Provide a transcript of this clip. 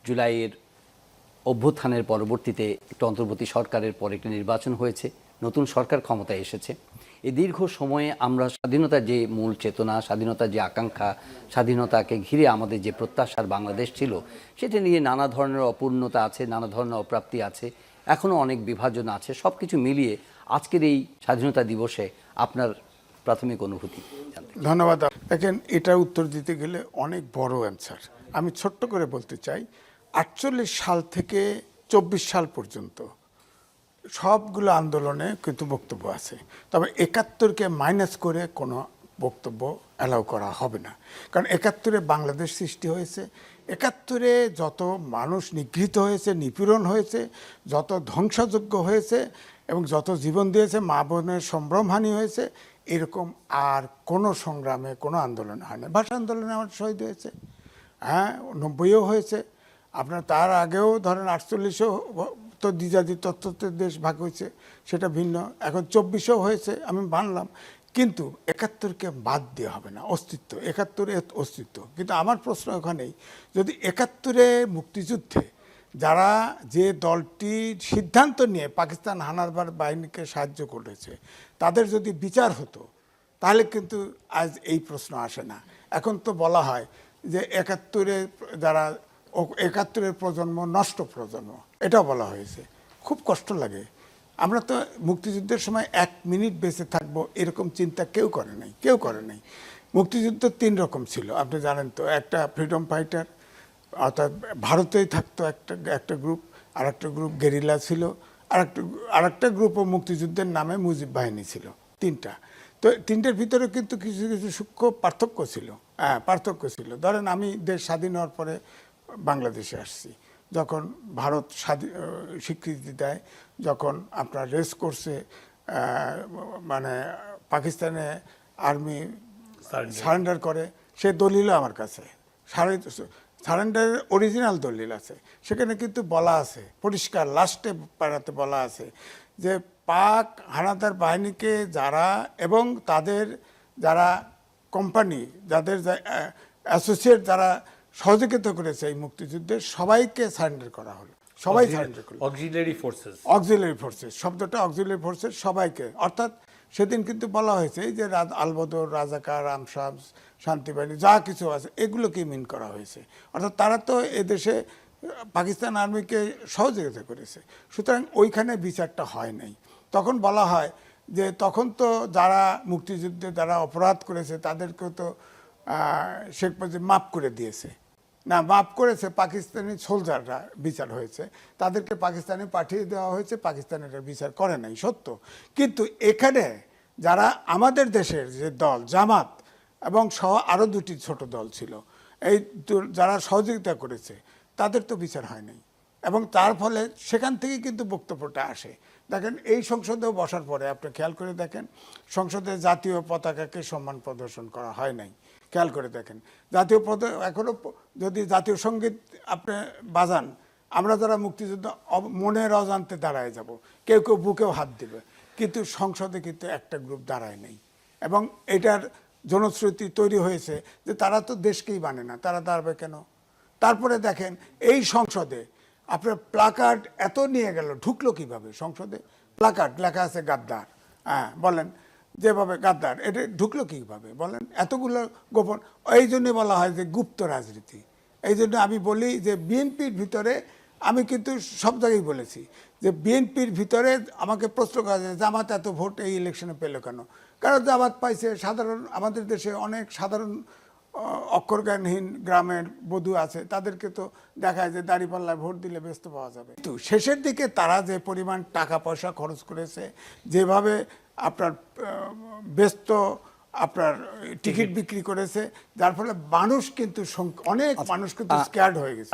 জুলাইয়ের অভ্যুত্থানের পরবর্তীতে একটু অন্তর্বর্তী সরকারের পর একটি নির্বাচন হয়েছে, নতুন সরকার ক্ষমতায় এসেছে। এই দীর্ঘ সময়ে আমরা স্বাধীনতার যে মূল চেতনা, স্বাধীনতার যে আকাঙ্ক্ষা, স্বাধীনতাকে ঘিরে আমাদের যে প্রত্যাশার বাংলাদেশ ছিল, সেটা নিয়ে নানা ধরনের অপূর্ণতা আছে, নানা ধরনের অপ্রাপ্তি আছে, এখনও অনেক বিভাজন আছে। সব কিছু মিলিয়ে আজকের এই স্বাধীনতা দিবসে আপনার প্রাথমিক অনুভূতি জানতে। ধন্যবাদ। দেখেন, এটা উত্তর দিতে গেলে অনেক বড় অ্যান্সার। আমি ছোট্ট করে বলতে চাই, 48 সাল থেকে 24 সাল পর্যন্ত সবগুলো আন্দোলনে কিন্তু বক্তব্য আছে, তবে 71কে মাইনাস করে কোনো বক্তব্য অ্যালাউ করা হবে না। কারণ 71-এ বাংলাদেশ সৃষ্টি হয়েছে, 71-এ যত মানুষ নিগৃহীত হয়েছে, নিপীড়ন হয়েছে, যত ধ্বংসযজ্ঞ হয়েছে এবং যত জীবন দিয়েছে, মা বোনের সম্ভ্রমহানি হয়েছে, এরকম আর কোনো সংগ্রামে কোনো আন্দোলন হয় না। ভাষা আন্দোলনে আমার শহীদ হয়েছে, হ্যাঁ, 90-এও হয়েছে, আপনার তার আগেও ধরেন 48-এও তো দ্বিজাতি তত্ত্বতে দেশ ভাগ হয়েছে, সেটা ভিন্ন। এখন 24-এও হয়েছে, আমি মানলাম, কিন্তু 71-কে বাদ দেওয়া হবে না। অস্তিত্ব, 71-এর অস্তিত্ব। কিন্তু আমার প্রশ্ন ওখানেই, যদি 71-এ মুক্তিযুদ্ধে যারা যে দলটি সিদ্ধান্ত নিয়ে পাকিস্তান হানাদার বাহিনীকে সাহায্য করেছে, তাদের যদি বিচার হতো, তাহলে কিন্তু আজ এই প্রশ্ন আসে না। এখন তো বলা হয় যে 71-এ যারা 71-এর প্রজন্ম নষ্ট প্রজন্ম, এটাও বলা হয়েছে। খুব কষ্ট লাগে। আমরা তো মুক্তিযুদ্ধের সময় 1 মিনিট বেঁচে থাকবো এরকম চিন্তা কেউ করে নাই। মুক্তিযুদ্ধ 3 রকম ছিল, আপনি জানেন তো। একটা ফ্রিডম ফাইটার, অর্থাৎ ভারতেই থাকতো একটা গ্রুপ, আর একটা গ্রুপ গেরিলা ছিল, আর একটা গ্রুপও মুক্তিযুদ্ধের নামে মুজিব বাহিনী ছিল। 3টা। তো 3টের ভিতরে কিন্তু কিছু কিছু সূক্ষ্ম পার্থক্য ছিল। ধরেন, আমি দেশ স্বাধীন হওয়ার পরে বাংলাদেশে আসছি, যখন ভারত স্বীকৃতি দেয়, যখন আপনার রেস কোর্সে মানে পাকিস্তানে আর্মি সারেন্ডার করে, সে দলিলও আমার কাছে, সারেন্ডারের অরিজিনাল দলিল আছে। সেখানে কিন্তু বলা আছে পরিষ্কার, লাস্টে পাড়াতে বলা আছে যে পাক হানাদার বাহিনীকে যারা এবং তাদের যারা কোম্পানি, যাদের অ্যাসোসিয়েট যারা সহযোগিতা করেছে এই মুক্তিযুদ্ধে, সবাইকে সারেন্ডার করা হলো। সবাই সারেন্ডার করলো। অক্সিলারি ফোর্সেস শব্দটা অক্সিলারি ফোর্সেস, সবাইকে। অর্থাৎ সেদিন কিন্তু বলা হয়েছে যে আলবদর, রাজাকার, আমসাম, শান্তিবাহিনী যা কিছু আছে, এগুলোকে মিন করা হয়েছে। অর্থাৎ তারা তো এদেশে পাকিস্তান আর্মিকে সহযোগিতা করেছে। সুতরাং ওইখানে বিচারটা হয় নাই। তখন বলা হয় যে তখন তো যারা মুক্তিযুদ্ধে যারা অপরাধ করেছে তাদেরকেও তো শেখ মুজিব মাফ করে দিয়েছে। না, মাফ করেছে পাকিস্তানি সোলজাররা, বিচার হয়েছে, তাদেরকে পাকিস্তানে পাঠিয়ে দেওয়া হয়েছে, পাকিস্তানিরা বিচার করে নাই, সত্য। কিন্তু এখানে যারা আমাদের দেশের যে দল জামাত এবং সহ আরও 2টি ছোট দল ছিল, এই যারা সহযোগিতা করেছে, তাদের তো বিচার হয় নাই। এবং তার ফলে সেখান থেকে কিন্তু বক্তব্যটা আসে। দেখেন, এই সংসদেও বসার পরে আপনি খেয়াল করে দেখেন, সংসদে জাতীয় পতাকাকে সম্মান প্রদর্শন করা হয় নাই। খেয়াল করে দেখেন, জাতীয় পতাকা এখনও যদি জাতীয় সঙ্গীত আপনি বাজান, আমরা যারা মুক্তিযুদ্ধ মনের অজান্তে দাঁড়ায় যাব, কেউ কেউ বুকেও হাত দিবে, কিন্তু সংসদে কিন্তু একটা গ্রুপ দাঁড়ায় নেই। এবং এটার জনশ্রুতি তৈরি হয়েছে যে তারা তো দেশকেই মানে না, তারা দাঁড়াবে কেন? তারপরে দেখেন, এই সংসদে আপনার প্লাকার্ড এত নিয়ে গেল, ঢুকলো কিভাবে সংসদে? প্লাকার্ড লেখা আছে গাদ্দার, হ্যাঁ, বলেন, যেভাবে গাদ্দার, এটা ঢুকলো কীভাবে বলেন? এতগুলো গোপন। এই জন্যে বলা হয় যে গুপ্ত রাজনীতি। এই জন্য আমি বলি যে বিএনপির ভিতরে, আমি কিন্তু সব জায়গায় বলেছি যে বিএনপির ভিতরে আমাকে প্রশ্ন করা যায়, জামাত এত ভোট এই ইলেকশনে পেল কেন? কারণ জামাত পাইছে, সাধারণ আমাদের দেশে অনেক সাধারণ অক্ষরজ্ঞানহীন গ্রামের বধূ আছে, তাদেরকে তো দেখায় যে দাঁড়িপাল্লায় ভোট দিলে ব্যস্ত পাওয়া যাবে। কিন্তু শেষের দিকে তারা যে পরিমাণ টাকা পয়সা খরচ করেছে, যেভাবে আপনার ব্যস্ত আপনার টিকিট বিক্রি করেছে, যার ফলে মানুষ কিন্তু অনেক মানুষ কিন্তু স্ক্যার্ড হয়ে গেছে।